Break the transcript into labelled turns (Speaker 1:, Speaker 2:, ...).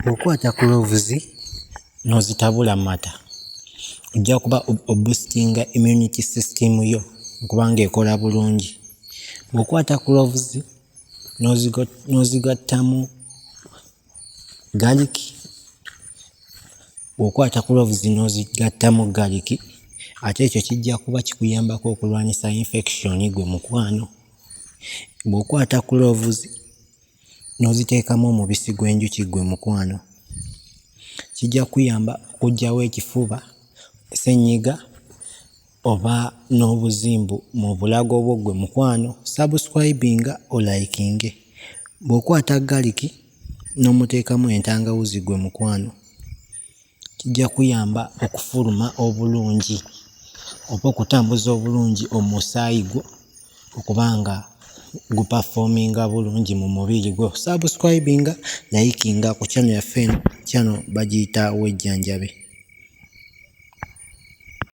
Speaker 1: Bw'okwata gloves n'ozitabula mu mata ojja kuba oboostinga immunity system yo kubanga ekola bulungi. Bw'okwata gloves n'ozigattamu garlic, bw'okwata gloves n'ozigattamu garlic ate ekyo kijja kuba kikuyambako okulwanyisa infection gwe mukwano. Bw'okwata gloves n'oziteekamu omubisi gw'enjuki gwe mukwano kijja kuyamba okuggyawo ekifuba, ssenyiga oba n'obuzimbu mu bulago bwo gwe mukwano. Subscribinga olikinge. Bw'okwata garlic n'omuteekamu entangawuzi gwe mukwano kijja kuyamba okufuluma obulungi oba okutambuza obulungi omusaayi gwo okubanga guperforminga bulungi mu mubiri gwo. Subscribinga, likinga ku channel yaffe eno. Channel bagiyita Wejjanjabe.